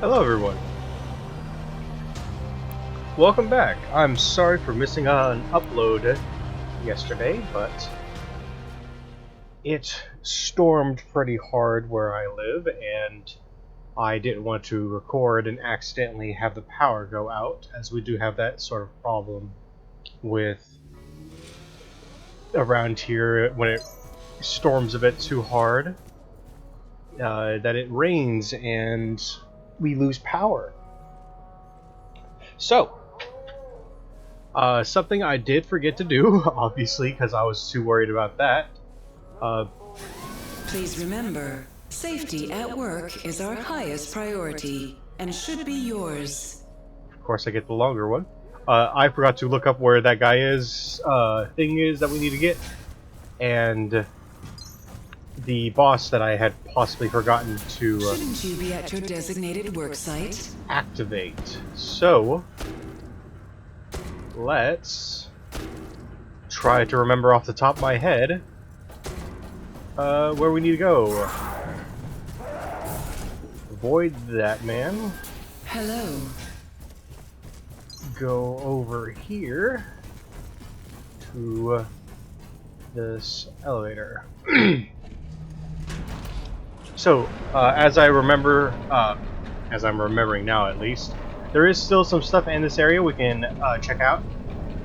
Hello everyone. Welcome back. I'm sorry for missing an upload yesterday, but it stormed pretty hard where I live, and I didn't want to record and accidentally have the power go out, as we do have that sort of problem with around here when it storms a bit too hard, that it rains and we lose power. So, something I did forget to do, obviously, because I was too worried about that. Please remember, safety at work is our highest priority and should be yours. Of course, I get the longer one. I forgot to look up where that guy is, thing is that we need to get, and the boss that I had possibly forgotten to Shouldn't you be at your designated work site? activate. So, let's try to remember off the top of my head where we need to go. Avoid that man. Hello. Go over here to this elevator. So, as I remember, as I'm remembering now at least, there is still some stuff in this area we can check out.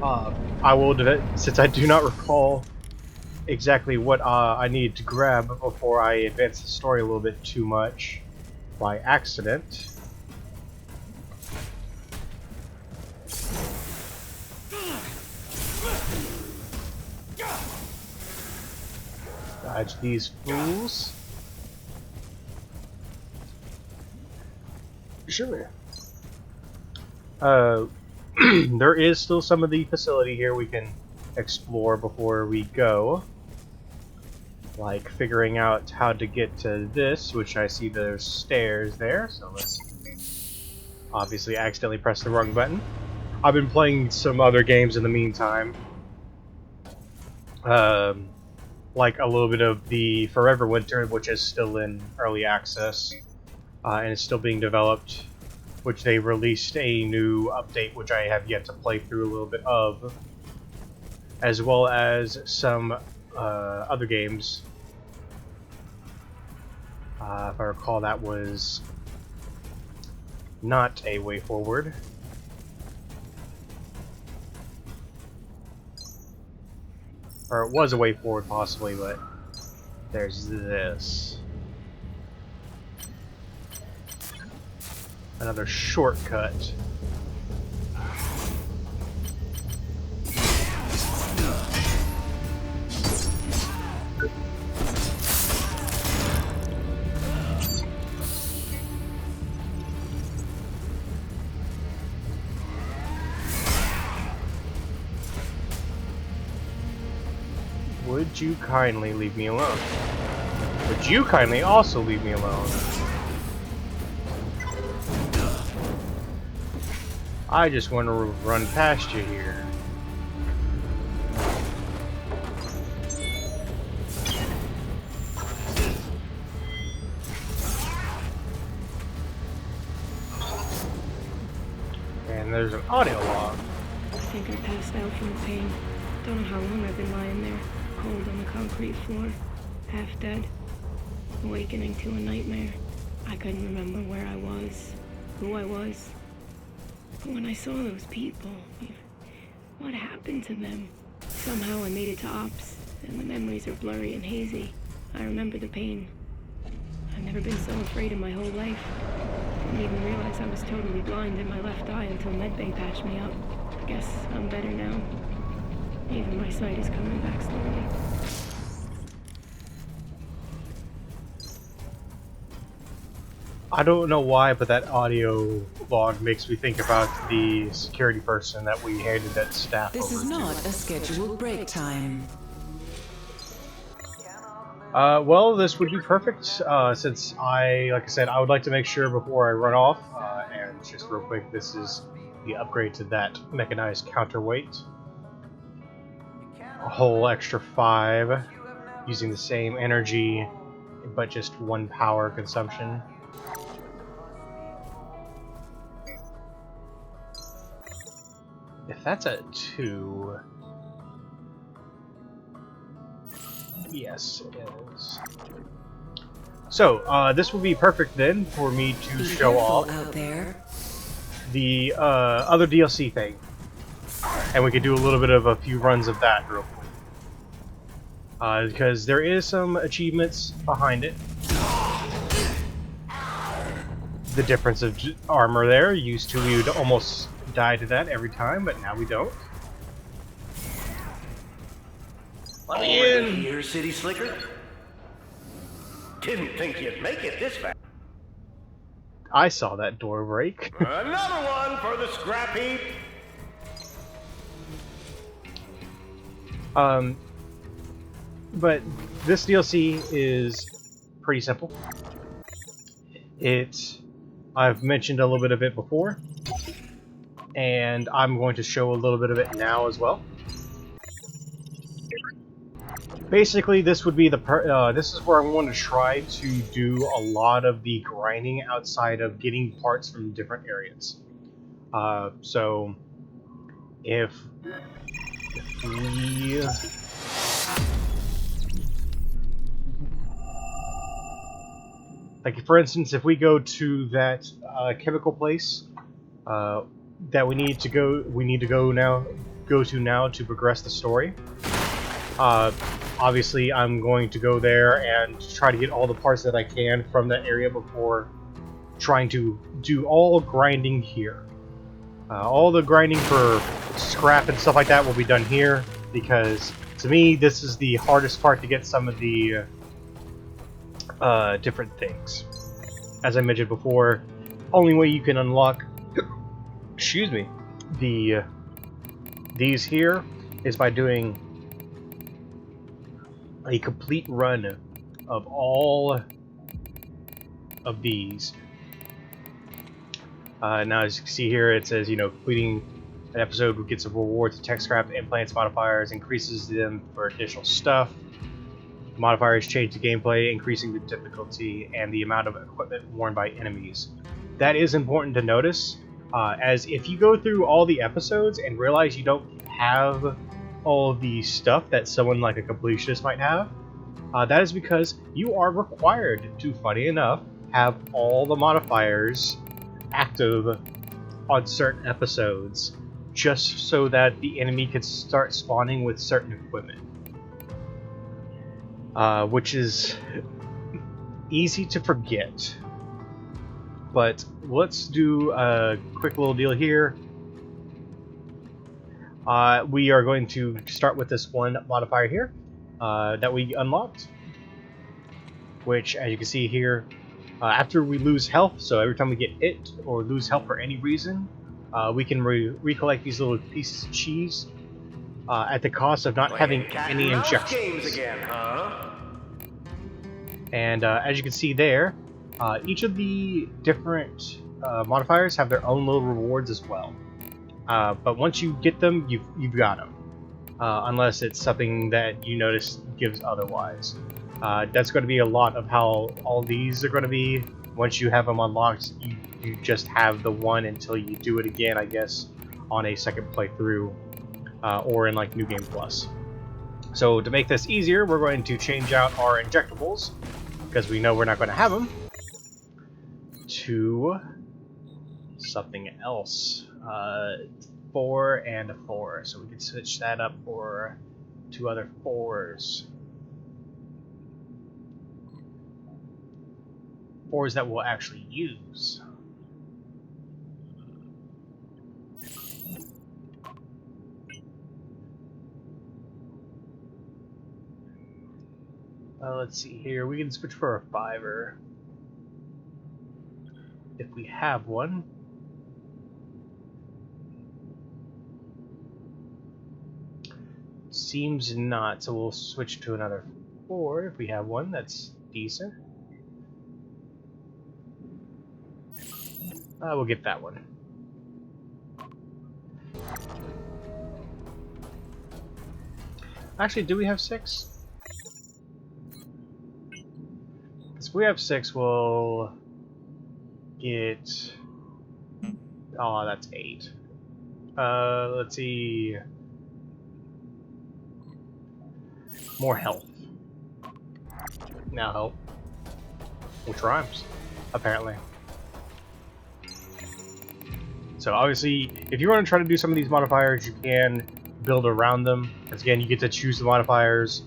I will, since I do not recall exactly what I need to grab before I advance the story a little bit too much by accident. Dodge these fools. Sure. There is still some of the facility here we can explore before we go. Like figuring out how to get to this, which I see there's stairs there, so let's obviously accidentally press the wrong button. I've been playing some other games in the meantime. Like a little bit of the Forever Winter, which is still in early access, and it's still being developed, which they released a new update, which I have yet to play through a little bit of, as well as some other games. If I recall, that was not A Way Forward. Or it was A Way Forward, possibly, but there's this. Another shortcut. Would you kindly leave me alone? Would you kindly also leave me alone? I just want to run past you here. And there's an audio log. I think I passed out from the pain. Don't know how long I've been lying there, cold on the concrete floor, half dead, awakening to a nightmare. I couldn't remember where I was, who I was. But when I saw those people, what happened to them? Somehow I made it to Ops, and the memories are blurry and hazy. I remember the pain. I've never been so afraid in my whole life. Didn't even realize I was totally blind in my left eye until medbay patched me up. Guess I'm better now. Even my sight is coming back slowly. I don't know why, but that audio log makes me think about the security person that we handed that staff This over is not a scheduled break time. Well, this would be perfect, since like I said, I would like to make sure before I run off, and just real quick, this is the upgrade to that mechanized counterweight. A whole extra 5, using the same energy, but just 1 power consumption. If that's a 2... Yes, it is. So, this would be perfect then for me to Be show careful off out there. the other DLC thing. And we could do a little bit of a few runs of that real quick. Because there is some achievements behind it. The difference of armor there. Used to we would almost die to that every time, but now we don't. Let me Already in! here, City Slicker? Didn't think you'd make it this fast. I saw that door break. Another one for the scrap heap. But this DLC is pretty simple. I've mentioned a little bit of it before, and I'm going to show a little bit of it now as well. Basically, this would be this is where I'm going to try to do a lot of the grinding outside of getting parts from different areas. So if we like, for instance, if we go to that chemical place that we need to go to now to progress the story. Obviously, I'm going to go there and try to get all the parts that I can from that area before trying to do all grinding here. All the grinding for scrap and stuff like that will be done here, because to me, this is the hardest part to get some of the different things. As I mentioned before, only way you can unlock excuse me, these here is by doing a complete run of all of these. Now, as you can see here, it says, completing an episode gets a reward to tech scrap, implants, modifiers, increases them for additional stuff. Modifiers change the gameplay, increasing the difficulty and the amount of equipment worn by enemies. That is important to notice, as if you go through all the episodes and realize you don't have all the stuff that someone like a completionist might have, that is because you are required to, funny enough, have all the modifiers active on certain episodes, just so that the enemy can start spawning with certain equipment. Which is easy to forget. But let's do a quick little deal here. We are going to start with this one modifier here that we unlocked, which, as you can see here, after we lose health, so every time we get hit or lose health for any reason, we can recollect these little pieces of cheese at the cost of not having any injections. Games again, huh? And as you can see there, each of the different modifiers have their own little rewards as well. But once you get them, you've got them. Unless it's something that you notice gives otherwise. That's going to be a lot of how all these are going to be. Once you have them unlocked, you just have the one until you do it again, I guess, on a second playthrough, or in like New Game Plus. So to make this easier, we're going to change out our injectables, because we know we're not going to have them, to something else. 4 and a 4, so we can switch that up for 2 other 4s. 4s that we'll actually use. Let's see here, we can switch for a 5er if we have one. Seems not, so we'll switch to another 4 if we have one that's decent. We'll get that one. Actually, do we have 6? If we have 6, we'll get... Oh, that's 8. Let's see. More health. Now help. Which rhymes, apparently. So obviously, if you want to try to do some of these modifiers, you can build around them. Because again, you get to choose the modifiers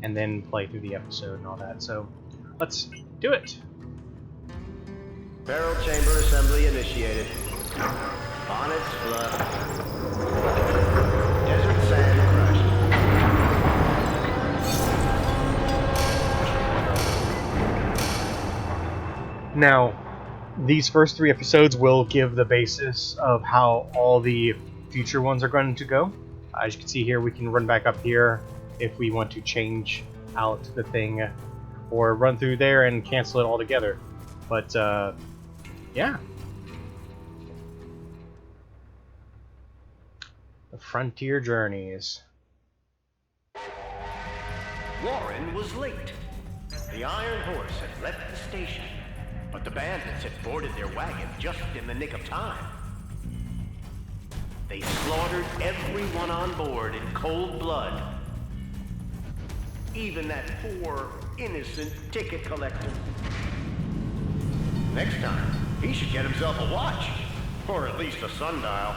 and then play through the episode and all that. So let's do it. Barrel chamber assembly initiated. Bonnets flush. Desert sand crushed. Now, these first 3 episodes will give the basis of how all the future ones are going to go. As you can see here, we can run back up here if we want to change out the thing, or run through there and cancel it altogether. But, yeah. The Frontier Journeys. Warren was late. The Iron Horse had left the station, but the bandits had boarded their wagon just in the nick of time. They slaughtered everyone on board in cold blood. Even that poor, innocent ticket collector. Next time, he should get himself a watch. Or at least a sundial.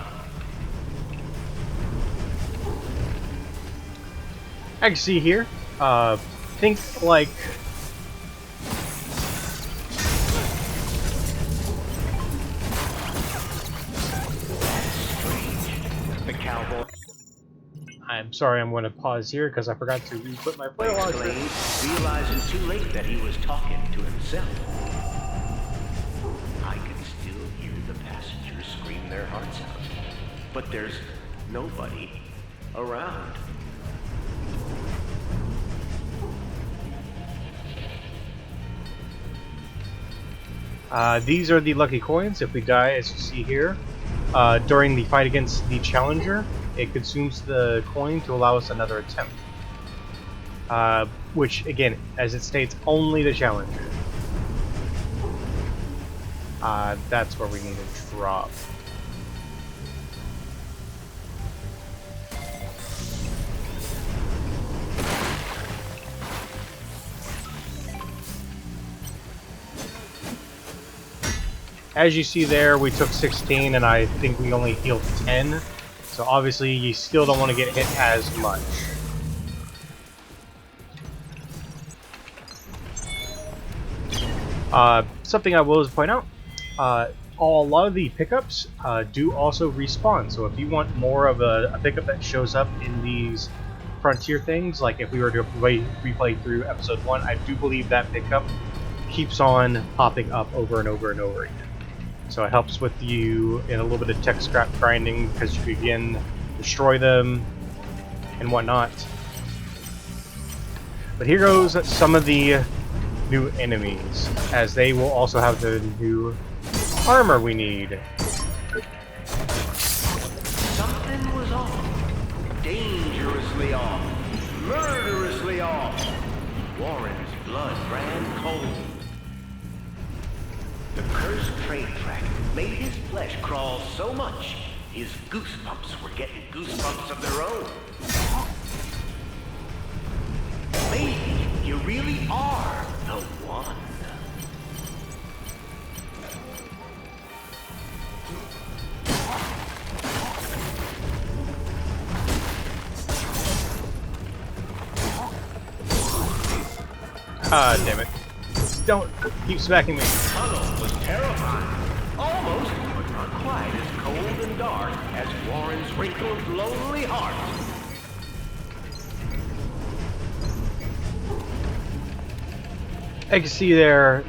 I can see here, think like The cowboy I'm sorry, I'm going to pause here because I forgot to re-put my flare launcher. exclaimed, realizing too late that he was talking to himself. I can still hear the passengers scream their hearts out, but there's nobody around. These are the lucky coins. If we die, as you see here, during the fight against the Challenger, it consumes the coin to allow us another attempt. Which, again, as it states, only the Challenger. That's where we need to drop. As you see there, we took 16 and I think we only healed 10. So obviously you still don't want to get hit as much. Something I will point out, a lot of the pickups do also respawn. So if you want more of a pickup that shows up in these Frontier things, like if we were to replay through episode 1, I do believe that pickup keeps on popping up over and over and over again. So it helps with you in a little bit of tech scrap grinding because you can again destroy them and whatnot. But here goes some of the new enemies, as they will also have the new armor we need. Something was off. Dangerously off. Murderously off. Warren's blood ran cold. The cursed train track made his flesh crawl so much, his goosebumps were getting goosebumps of their own. Maybe you really are the one. Ah, damn it. Don't keep smacking me. The tunnel was terrifying. Almost, but not quite as cold and dark as Warren's wrinkled, lonely heart. I can see there,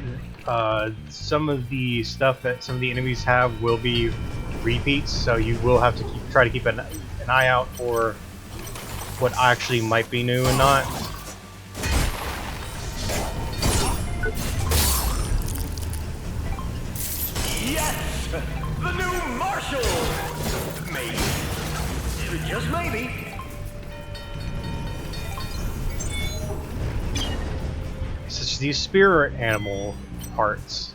some of the stuff that some of the enemies have will be repeats, so you will have to try to keep an eye out for what actually might be new and not. Yes! The new Marshal! Maybe. Just maybe. Such as these spirit animal parts.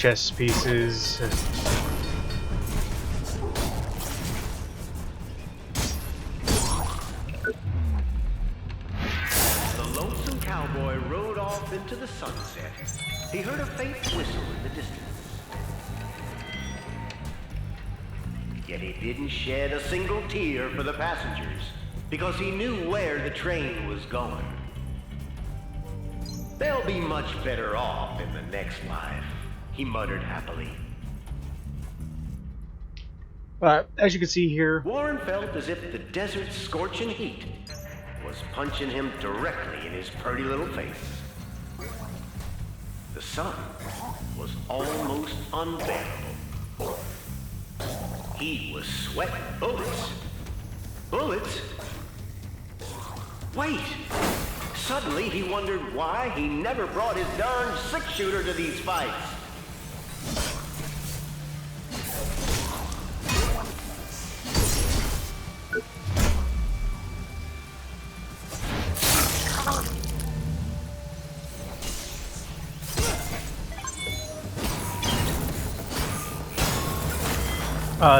chess pieces. The lonesome cowboy rode off into the sunset. He heard a faint whistle in the distance. Yet he didn't shed a single tear for the passengers, because he knew where the train was going. They'll be much better off in the next life, he muttered happily. As you can see here, Warren felt as if the desert's scorching heat was punching him directly in his pretty little face. The sun was almost unbearable. He was sweating bullets. Bullets? Wait! Suddenly he wondered why he never brought his darn six-shooter to these fights.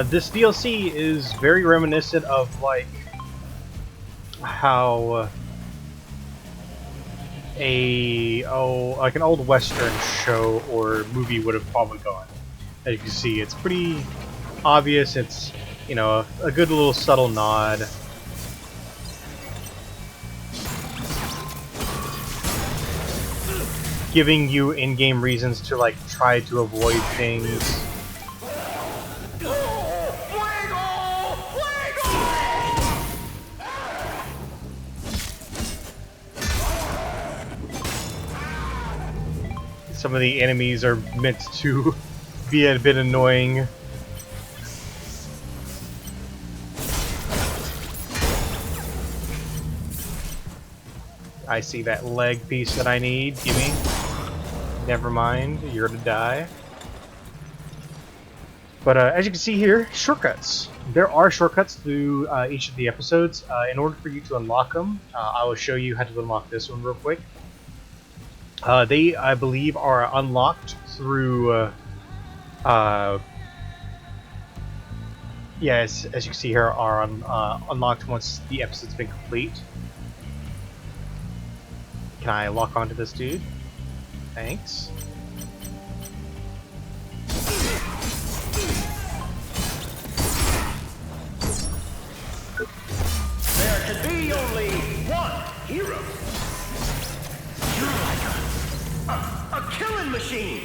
This DLC is very reminiscent of like how like an old Western show or movie would have probably gone. As you can see, it's pretty obvious. It's, you know, a good little subtle nod. Giving you in-game reasons to like try to avoid things. Some of the enemies are meant to be a bit annoying. I see that leg piece that I need. Gimme. Never mind, you're to die. But as you can see here, shortcuts. There are shortcuts through each of the episodes. In order for you to unlock them, I will show you how to unlock this one real quick. They, I believe, are unlocked through, yes, as you can see here, are unlocked once the episode's been complete. Can I lock onto this dude? Thanks. There can be only one hero. You're like a killing machine.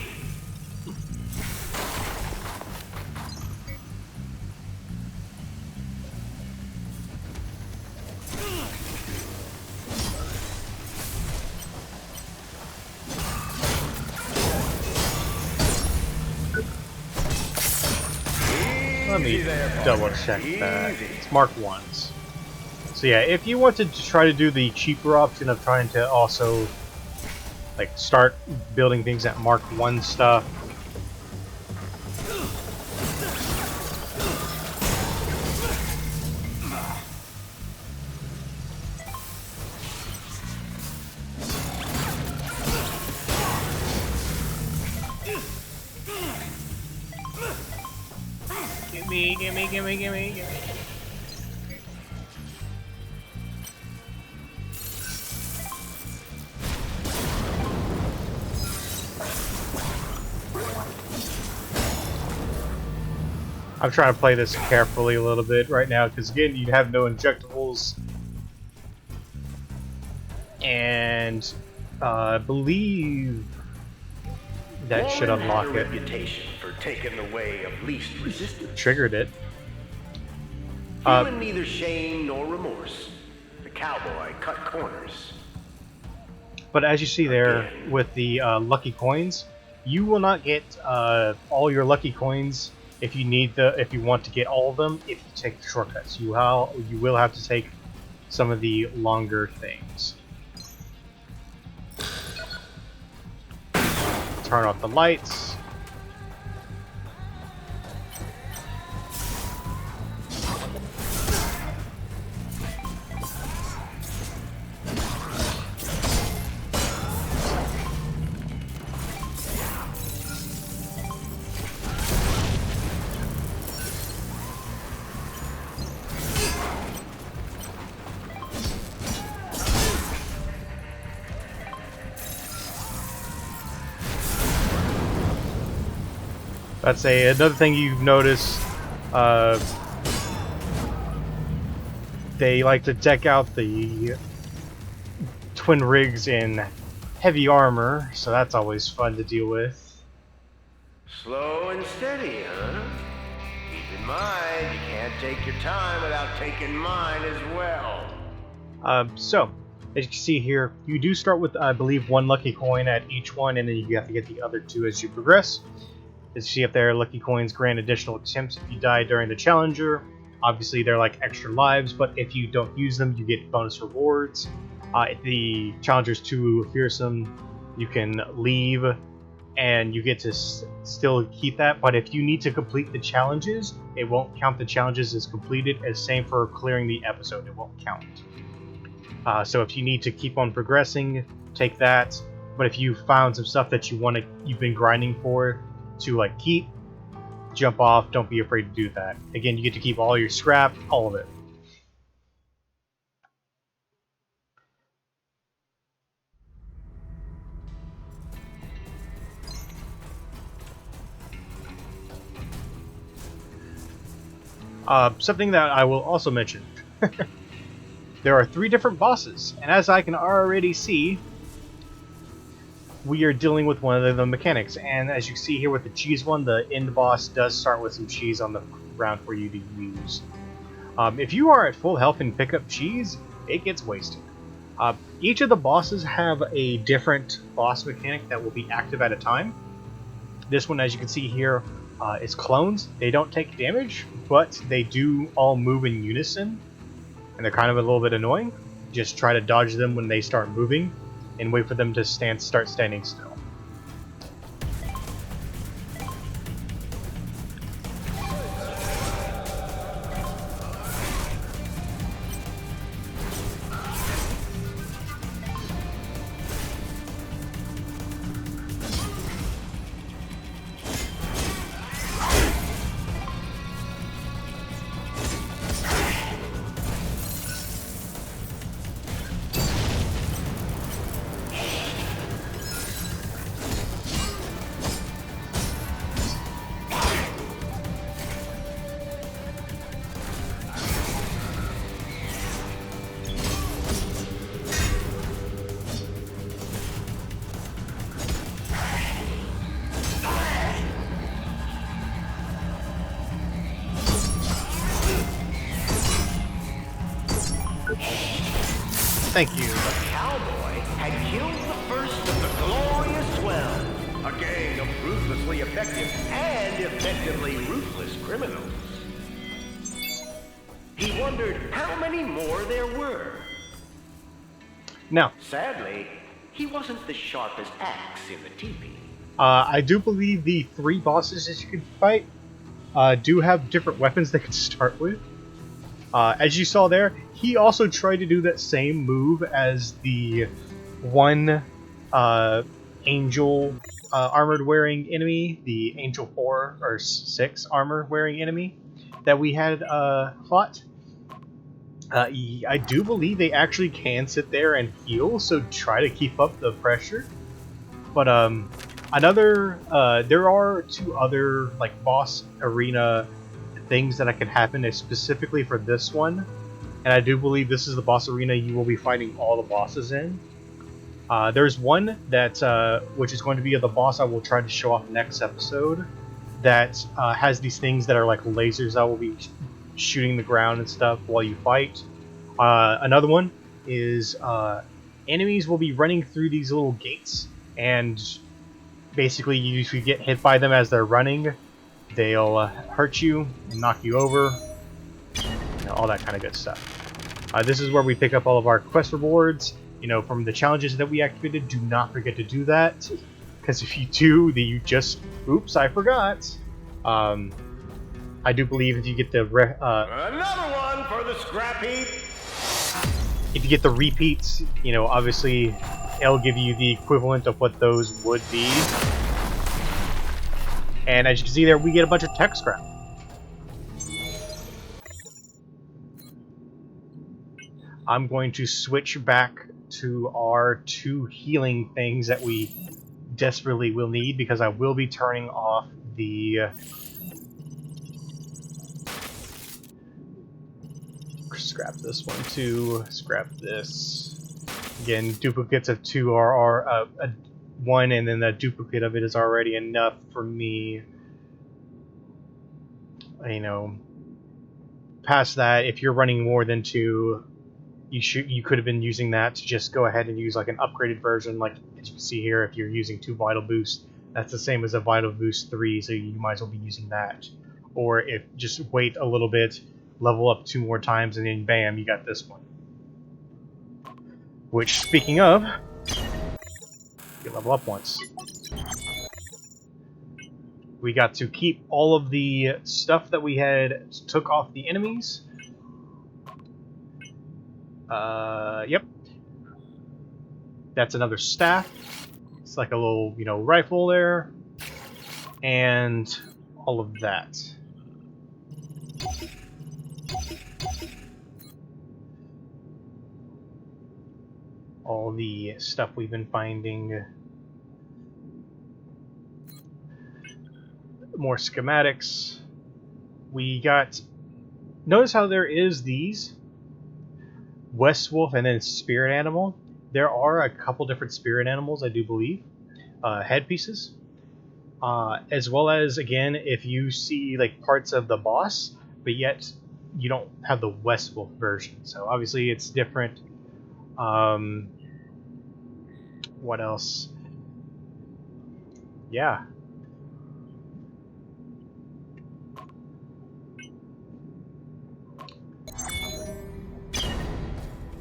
Let me double check that. It's Mark 1s. So yeah, if you wanted to try to do the cheaper option of trying to also like start building things at Mark 1 stuff, gimme. I'm trying to play this carefully a little bit right now, because again, you have no injectables. And I believe that should unlock it. Reputation for taking the way of least resistance. Triggered it. Feeling neither shame nor remorse, the cowboy cut corners. But as you see there with the lucky coins, you will not get all your lucky coins if you want to get all of them if you take the shortcuts. You will have to take some of the longer things. Turn off the lights. let's say another thing you've noticed, they like to deck out the twin rigs in heavy armor, so that's always fun to deal with. Slow and steady, huh? Keep in mind, you can't take your time without taking mine as well. So, as you can see here, you do start with, I believe, 1 lucky coin at each one, and then you have to get the other 2 as you progress. As you see up there, lucky coins grant additional attempts if you die during the challenger. Obviously, they're like extra lives, but if you don't use them, you get bonus rewards. If the challenger's too fearsome, you can leave, and you get to still keep that. But if you need to complete the challenges, it won't count the challenges as completed. As same for clearing the episode, it won't count. So if you need to keep on progressing, take that. But if you found some stuff that you've been grinding for to like keep, jump off. Don't be afraid to do that. Again, you get to keep all your scrap, all of it. Something that I will also mention. There are 3 different bosses, and as I can already see, we are dealing with one of the mechanics. And as you see here with the cheese one, the end boss does start with some cheese on the ground for you to use. If you are at full health and pick up cheese, it gets wasted. Each of the bosses have a different boss mechanic that will be active at a time. This one, as you can see here, is clones. They don't take damage, but they do all move in unison, and they're kind of a little bit annoying. Just try to dodge them when they start moving, and wait for them to start standing still. Thank you. The cowboy had killed the first of the Glorious 12, a gang of ruthlessly effective and effectively ruthless criminals. He wondered how many more there were. Now, Sadly, he wasn't the sharpest axe in the teepee. I do believe the 3 bosses that you can fight do have different weapons they can start with. As you saw there, he also tried to do that same move as the one Angel armored wearing enemy, the Angel 4 or 6 armor wearing enemy that we had fought. I do believe they actually can sit there and heal, so try to keep up the pressure. But there are 2 other like boss arena things that can happen specifically for this one, and I do believe this is the boss arena you will be fighting all the bosses in. There's one that which is going to be the boss I will try to show off next episode, that has these things that are like lasers that will be shooting the ground and stuff while you fight. Another one is enemies will be running through these little gates, and basically you get hit by them as they're running. They'll hurt you, knock you over, all that kind of good stuff. This is where we pick up all of our quest rewards. You know, from the challenges that we activated. Do not forget to do that, because if you do, then you just, oops, I forgot. I do believe if you get the Another one for the scrap heap. if you get the repeats, you know, obviously it'll give you the equivalent of what those would be. And as you can see there, we get a bunch of tech scrap. I'm going to switch back to our 2 healing things that we desperately will need, because I will be turning off the scrap this one too. Scrap this. Again, duplicates of 2 are 1, and then that duplicate of it is already enough for me. You know, past that, if you're running more than 2, you could have been using that to just go ahead and use like an upgraded version, like as you can see here. If you're using 2 vital boosts, that's the same as a vital boost 3, so you might as well be using that. Or if just wait a little bit, level up 2 more times, and then bam, you got this one. Which, speaking of, you level up once. We got to keep all of the stuff that we had took off the enemies. Yep. That's another staff. It's like a little, you know, rifle there. And all of that. All the stuff we've been finding. More schematics. We got... Notice how there is these West Wolf and then Spirit Animal. There are a couple different Spirit Animals, I do believe. Headpieces. As well as, again, if you see like parts of the boss, but yet you don't have the West Wolf version. So obviously it's different. What else? Yeah.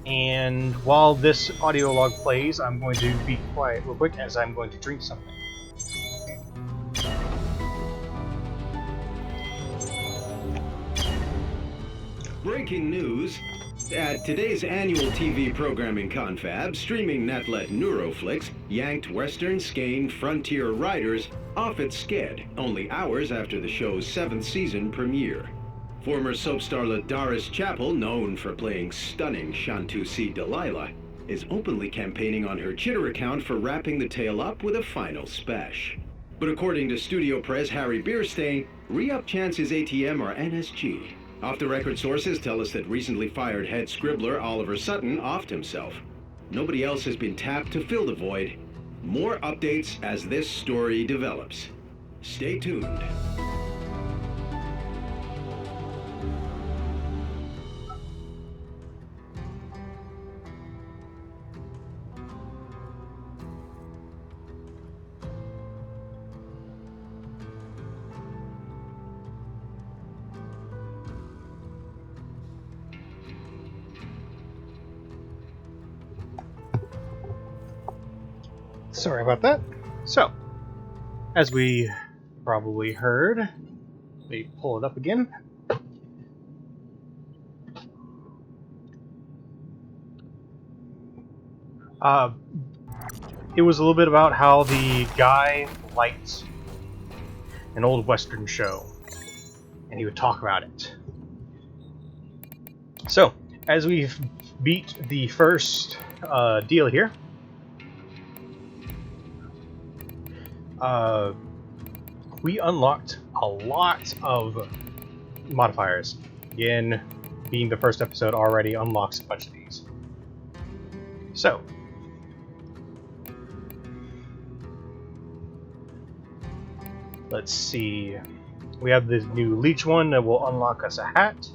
And while this audio log plays, I'm going to be quiet real quick as I'm going to drink something. Breaking news. At today's annual TV programming confab, streaming netlet Neuroflix yanked Western Skein Frontier Riders off its sked only hours after the show's 7th season premiere. Former soap starlet Doris Chappell, known for playing stunning Shantusi Delilah, is openly campaigning on her Twitter account for wrapping the tale up with a final spesh. But according to studio press Harry Bierstein, re-up chances ATM are NSG. Off-the-record sources tell us that recently fired head scribbler Oliver Sutton offed himself. Nobody else has been tapped to fill the void. More updates as this story develops. Stay tuned. Sorry about that. So, as we probably heard, let me pull it up again. It was a little bit about how the guy liked an old Western show, and he would talk about it. So, as we've beat the first deal here, we unlocked a lot of modifiers. Again, being the first episode already unlocks a bunch of these. So, let's see. We have this new leech one that will unlock us a hat.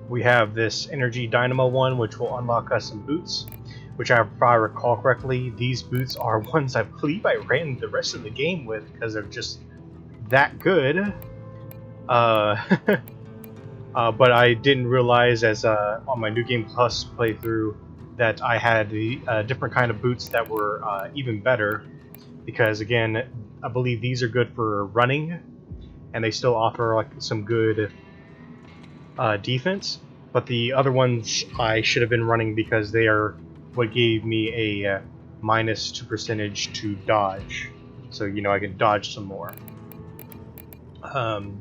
We have this energy dynamo one, which will unlock us some boots. Which, if I recall correctly, these boots are ones I believe I ran the rest of the game with because they're just that good. But I didn't realize as on my New Game Plus playthrough that I had the different kind of boots that were even better. Because again, I believe these are good for running, and they still offer like some good defense. But the other ones I should have been running because they are what gave me a -2% to dodge, so you know I can dodge some more.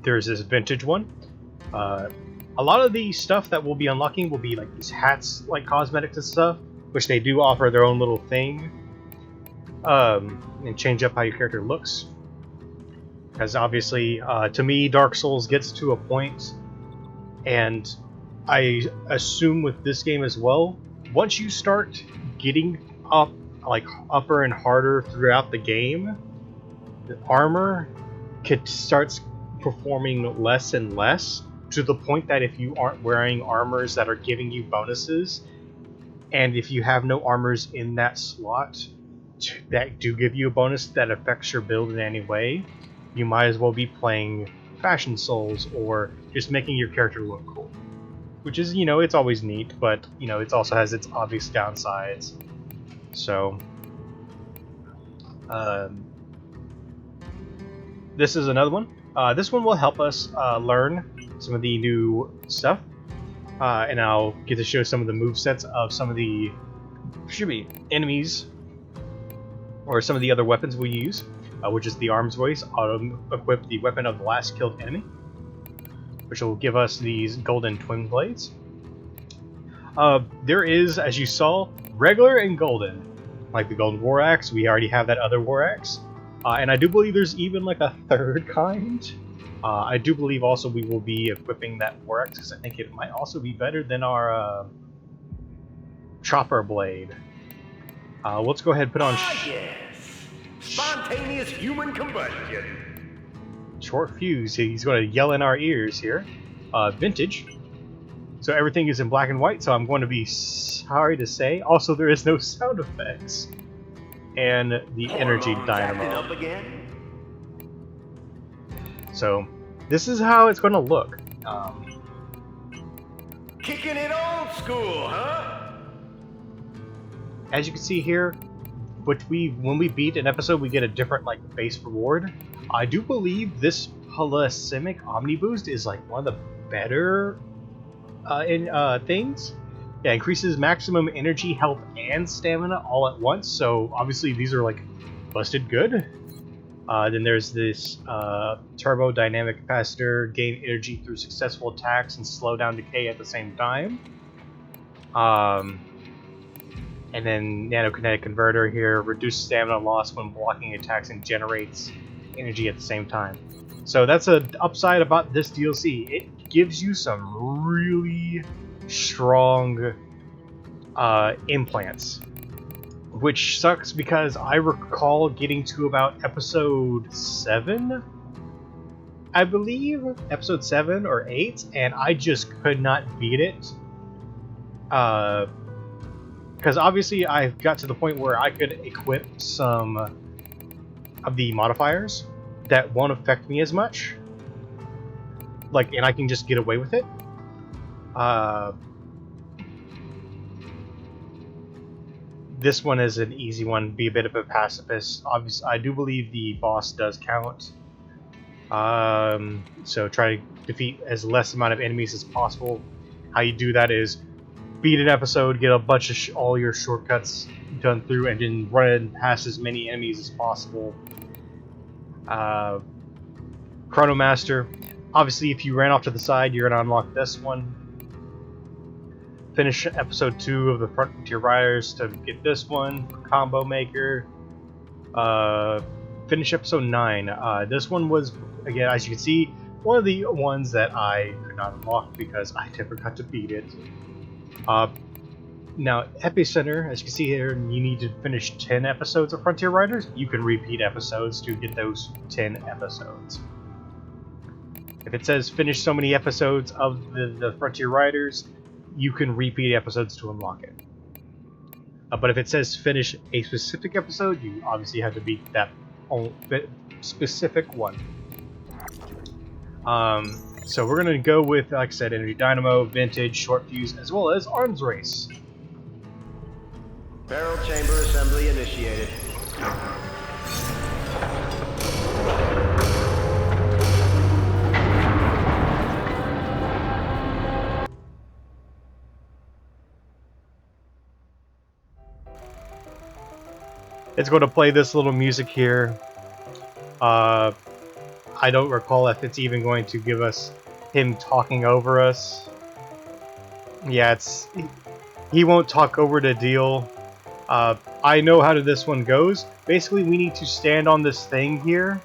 There's this vintage one. A lot of the stuff that we'll be unlocking will be like these hats, like cosmetics and stuff, which they do offer their own little thing, and change up how your character looks. Because obviously, to me, Dark Souls gets to a point, and I assume with this game as well, once you start getting up, like upper and harder throughout the game, the armor starts performing less and less, to the point that if you aren't wearing armors that are giving you bonuses, and if you have no armors in that slot that do give you a bonus that affects your build in any way, you might as well be playing Fashion Souls or just making your character look cool. Which is, you know, it's always neat, but, you know, it also has its obvious downsides. So, this is another one. This one will help us learn some of the new stuff, and I'll get to show some of the movesets of some of the enemies, or some of the other weapons we use, which is the Arms Voice. Auto-equip the weapon of the last killed enemy, which will give us these golden twin blades. There is, as you saw, regular and golden. Like the golden war axe, we already have that other war axe. And I do believe there's even like a third kind. I do believe also we will be equipping that war axe, because I think it might also be better than our chopper blade. Let's go ahead and put on Yes! Spontaneous human combustion! Short Fuse. He's going to yell in our ears here. Vintage. So everything is in black and white, so I'm going to be sorry to say. Also, there is no sound effects. And the energy dynamo. Up again? So, this is how it's going to look. Kicking it old school, huh? As you can see here, when we beat an episode, we get a different like base reward. I do believe this Polysemic Omni Boost is like one of the better things. Yeah, increases maximum energy, health, and stamina all at once. So obviously these are like busted good. Then there's this turbo dynamic capacitor, gain energy through successful attacks and slow down decay at the same time. And then nanokinetic converter here, reduces stamina loss when blocking attacks and generates energy at the same time. So that's an upside about this DLC. It gives you some really strong implants, which sucks because I recall getting to about episode 7, I believe, episode 7 or 8, and I just could not beat it. Because obviously I got to the point where I could equip some of the modifiers that won't affect me as much, like, and I can just get away with it. This one is an easy one. Be a bit of a pacifist. Obviously, I do believe the boss does count. So try to defeat as less amount of enemies as possible. How you do that is beat an episode, get a bunch of all your shortcuts done through, and then run past as many enemies as possible. Chronomaster. Obviously, if you ran off to the side, you're going to unlock this one. Finish episode 2 of the Frontier Riders to get this one. Combo Maker. Finish episode 9. This one was, again, as you can see, one of the ones that I could not unlock because I never got to beat it. Now, Epicenter, as you can see here, you need to finish 10 episodes of Frontier Riders. You can repeat episodes to get those 10 episodes. If it says finish so many episodes of the Frontier Riders, you can repeat episodes to unlock it. But if it says finish a specific episode, you obviously have to beat that specific one. So we're going to go with, like I said, Energy Dynamo, Vintage, Short Fuse, as well as Arms Race. Barrel chamber assembly initiated. It's going to play this little music here. I don't recall if it's even going to give us him talking over us. Yeah, he won't talk over the deal. I know how this one goes. Basically, we need to stand on this thing here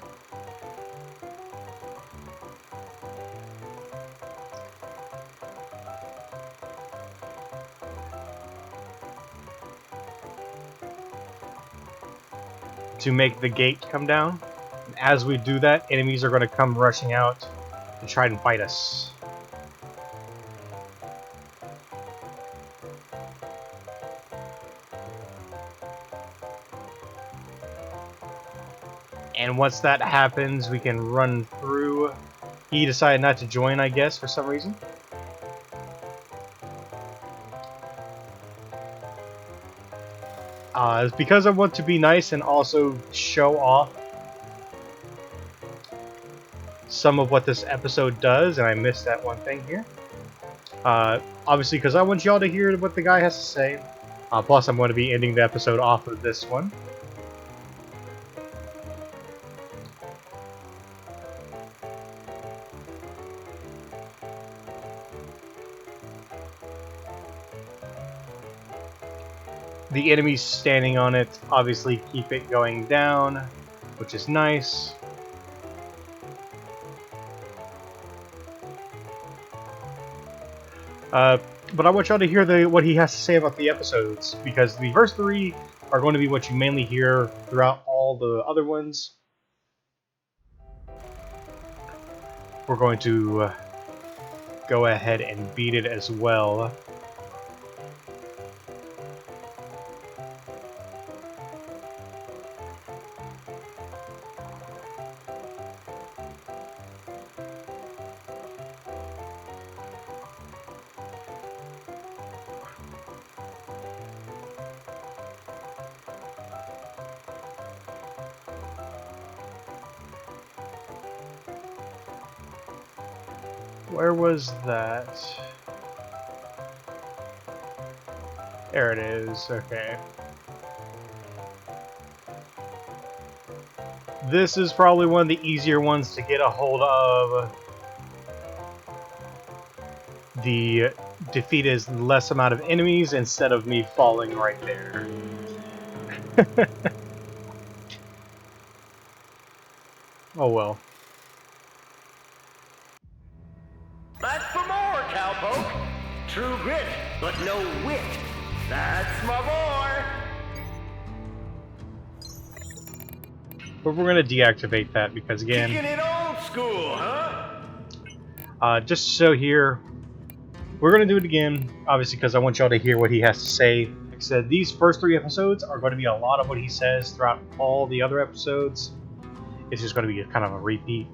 to make the gate come down. And as we do that, enemies are going to come rushing out to try and fight us. And once that happens, we can run through. He decided not to join, I guess, for some reason. It's because I want to be nice and also show off some of what this episode does, and I missed that one thing here. Obviously, because I want y'all to hear what the guy has to say. Plus, I'm going to be ending the episode off of this one. The enemies standing on it obviously keep it going down, which is nice. But I want y'all to hear what he has to say about the episodes, because the first 3 are going to be what you mainly hear throughout all the other ones. We're going to go ahead and beat it as well. Where was that? There it is, okay. This is probably one of the easier ones to get a hold of. The defeat is less amount of enemies instead of me falling right there. Oh well. Back for more, cowpoke. True grit, but no wit. That's my boy. But we're gonna deactivate that because again, Kicking it old school, huh? just so here, we're gonna do it again, obviously because I want y'all to hear what he has to say. Like I said, these first 3 episodes are going to be a lot of what he says throughout all the other episodes. It's just going to be kind of a repeat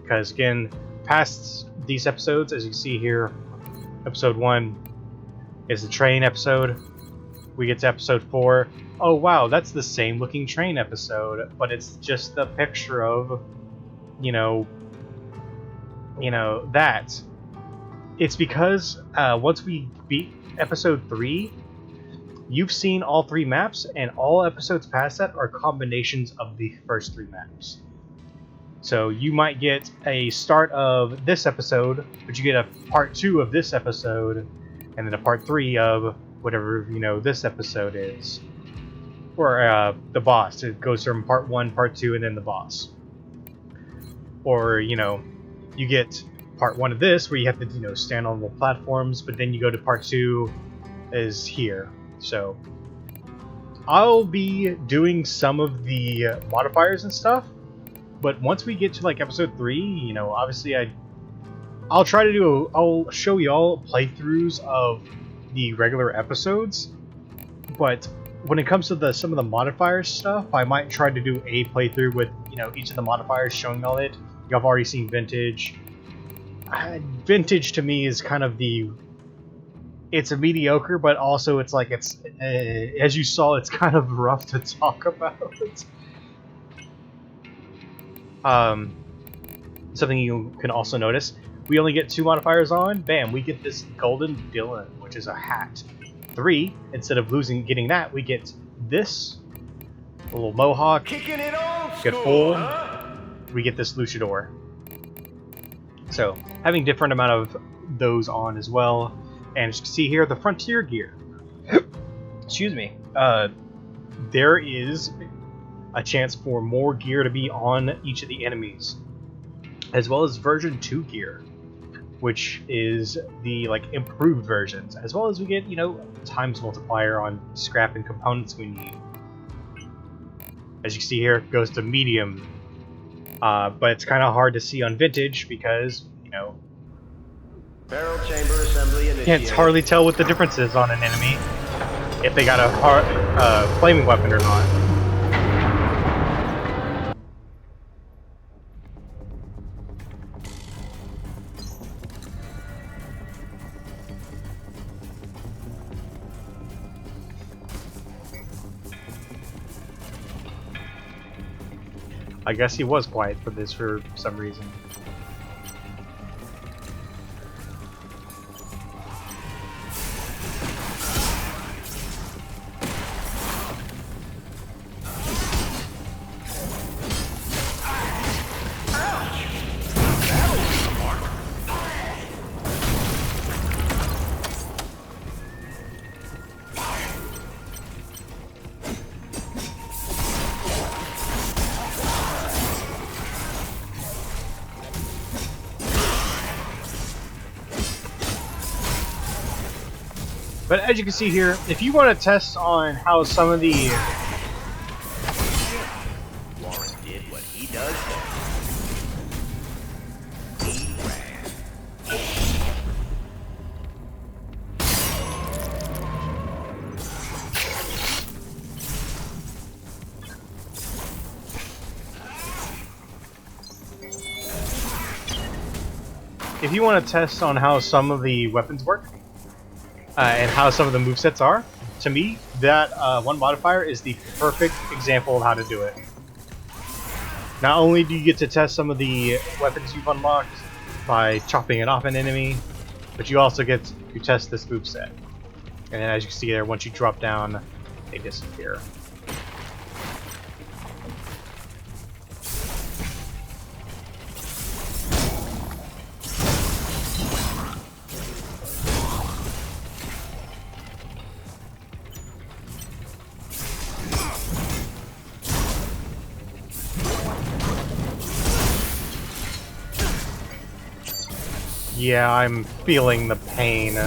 because again, past these episodes, as you see here, episode 1 is the train episode. We get to episode 4. Oh wow, that's the same looking train episode, but it's just the picture of, you know that. It's because once we beat episode 3, you've seen all 3 maps, and all episodes past that are combinations of the first 3 maps. So you might get a start of this episode, but you get a part 2 of this episode, and then a part 3 of whatever, this episode is. Or the boss. It goes from part 1, part 2, and then the boss. Or, you get part 1 of this, where you have to, stand on the platforms, but then you go to part 2 is here. So I'll be doing some of the modifiers and stuff, but once we get to like episode 3, obviously I'll try to I'll show y'all playthroughs of the regular episodes, but when it comes to some of the modifiers stuff, I might try to do a playthrough with, each of the modifiers, showing all it. Y'all already seen Vintage. Vintage to me is kind of it's a mediocre, but also it's like as you saw, it's kind of rough to talk about. Something you can also notice, we only get 2 modifiers on. Bam, we get this Golden Dylan, which is a hat. 3, instead of getting that, we get this little mohawk. Kicking it old Get school, 4. huh? We get this luchador. So having different amount of those on as well. And as you can see here, the Frontier gear. Excuse me. There is a chance for more gear to be on each of the enemies, as well as version 2 gear, which is the improved versions, as well as we get times multiplier on scrap and components we need. As you can see here, it goes to medium. But it's kind of hard to see on vintage because, you know, Barrel chamber assembly can't initiated. hardly tell what the difference is on an enemy if they got a flaming weapon or not. I guess he was quiet for this for some reason. But as you can see here, if you want to test on how some of the Warren did what he does best. He ran. if you want to test on how some of the weapons work and how some of the movesets are, to me, that one modifier is the perfect example of how to do it. Not only do you get to test some of the weapons you've unlocked by chopping it off an enemy, but you also get to test this moveset. And then as you can see there, once you drop down, they disappear. Yeah, I'm feeling the pain.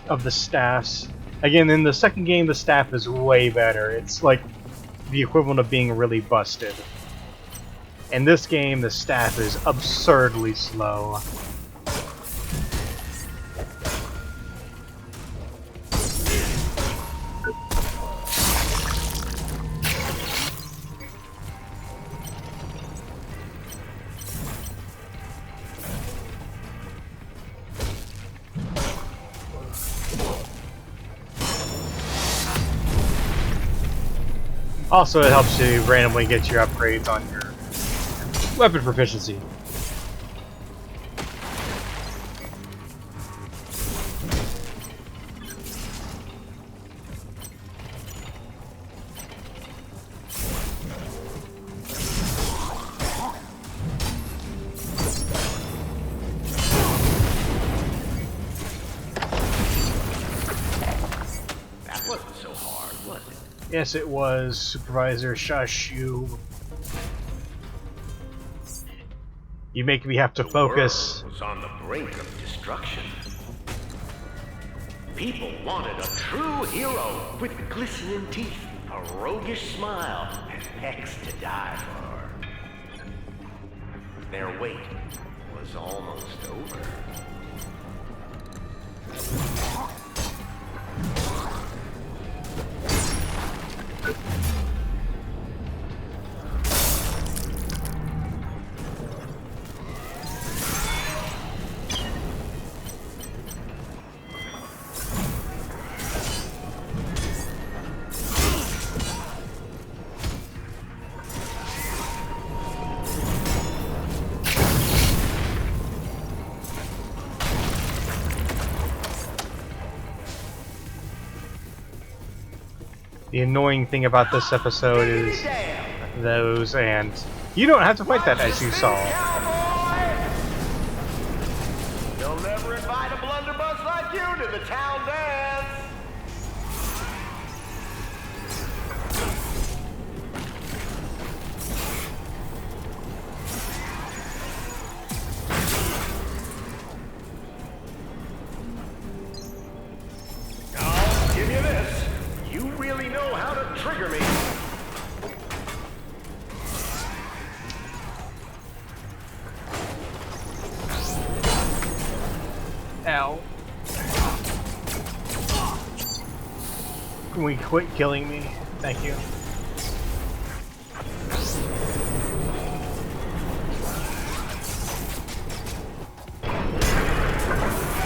Of the staffs. Again, in the second game, the staff is way better. It's like the equivalent of being really busted. In this game, the staff is absurdly slow. Also, it helps you randomly get your upgrades on your weapon proficiency. That wasn't so hard, was it? Yes, it was, Supervisor Shashu. You make me have to focus. The world was on the brink of destruction. People wanted a true hero with glistening teeth, a roguish smile, and pecs to die for. Their wait was almost over. The annoying thing about this episode is those, and you don't have to fight that, as you saw. They'll never invite a blunderbuss like you to the town dance. know how to trigger me. Ow. Can we quit killing me? Thank you.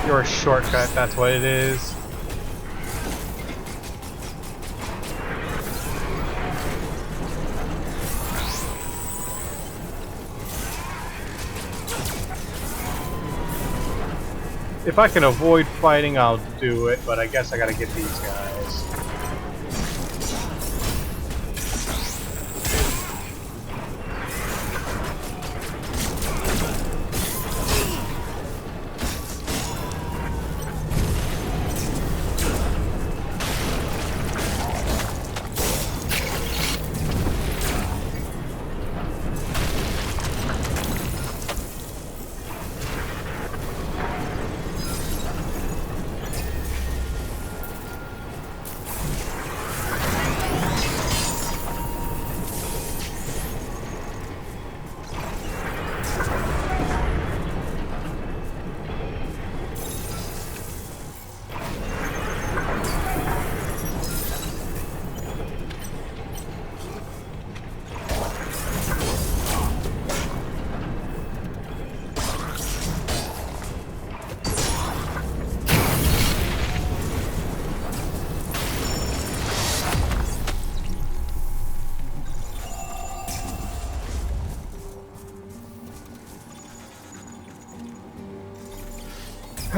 You're a shortcut, that's what it is. If I can avoid fighting, I'll do it, but I guess I gotta get these guys.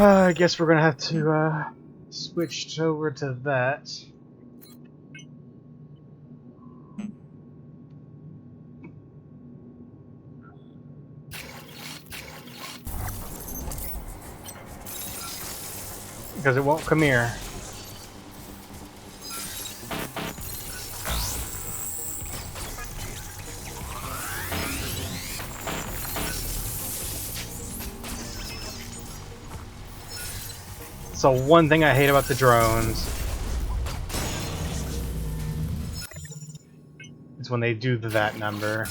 I guess we're gonna have to switch over to that. Because it won't come here. So one thing I hate about the drones is when they do that number.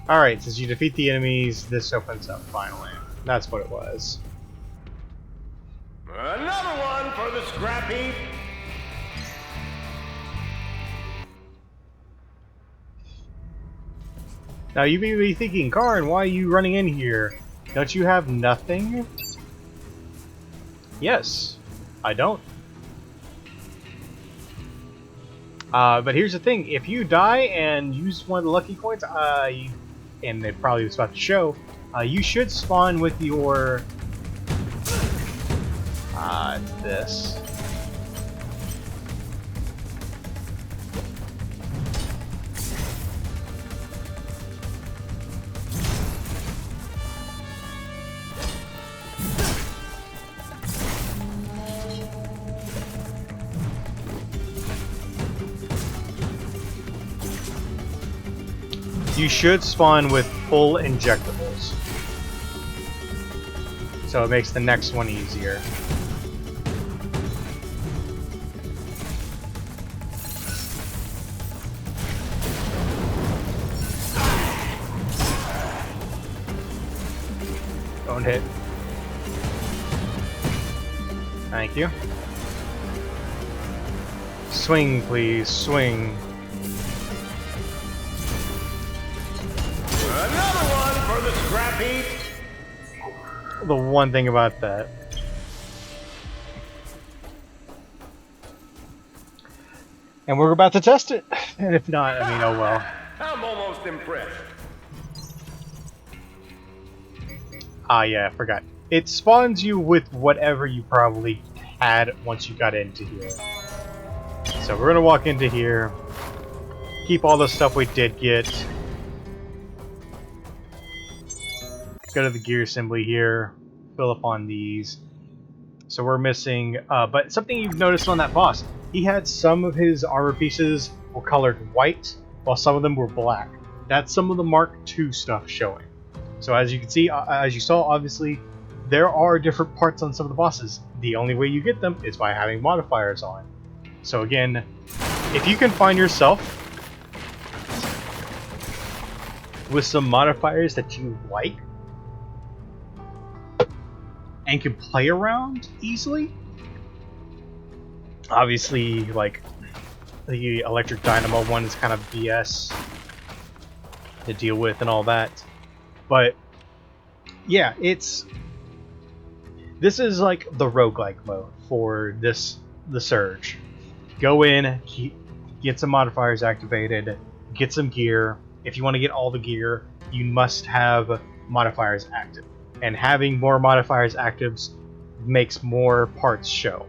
Alright, since you defeat the enemies, this opens up finally. That's what it was. Another one for the scrap heap. Now you may be thinking, Karn, why are you running in here? Don't you have nothing? Yes, I don't. But here's the thing, if you die and use one of the lucky coins, and it probably was about to show, you should spawn with your... this. You should spawn with full injectables. So it makes the next one easier. Don't hit. Thank you. Swing, please. Swing. Another one for the scrap heap. The one thing about that. And we're about to test it. And if not, I mean, oh well. I'm almost impressed. Ah, yeah, I forgot. It spawns you with whatever you probably had once you got into here. So we're gonna walk into here, keep all the stuff we did get, go to the gear assembly here, fill up on these. So we're missing, but something you've noticed on that boss, he had some of his armor pieces were colored white, while some of them were black. That's some of the Mark II stuff showing. So as you can see, as you saw, obviously, there are different parts on some of the bosses. The only way you get them is by having modifiers on. So again, if you can find yourself with some modifiers that you like and can play around easily, obviously, like, the electric dynamo one is kind of BS to deal with and all that. But yeah, this is like the roguelike mode for the Surge. Go in, get some modifiers activated, get some gear. If you want to get all the gear, you must have modifiers active. And having more modifiers actives makes more parts show.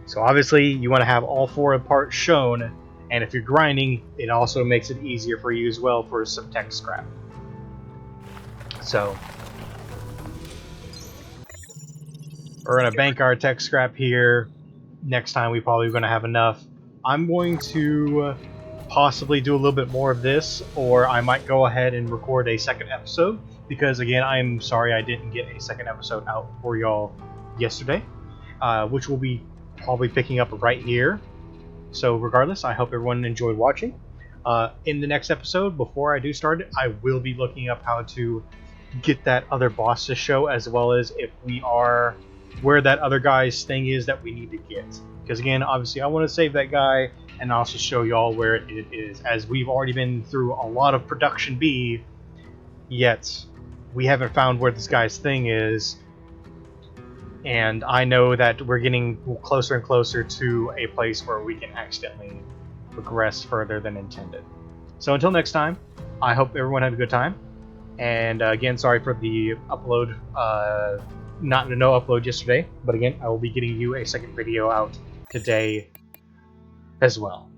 So obviously you want to have all 4 parts shown, and if you're grinding, it also makes it easier for you as well for some tech scrap. So we're going to bank our tech scrap here. Next time we probably going to have enough. I'm going to possibly do a little bit more of this, or I might go ahead and record a second episode, because again, I'm sorry I didn't get a second episode out for y'all yesterday, which will be probably picking up right here. So regardless, I hope everyone enjoyed watching. In the next episode, before I do start it, I will be looking up how to get that other boss to show, as well as if we are where that other guy's thing is that we need to get. Because again, obviously I want to save that guy and also show y'all where it is, as we've already been through a lot of Production B, yet we haven't found where this guy's thing is. And I know that we're getting closer and closer to a place where we can accidentally progress further than intended. So until next time, I hope everyone had a good time. And again, sorry for the upload, no upload yesterday. But again, I will be getting you a second video out today as well.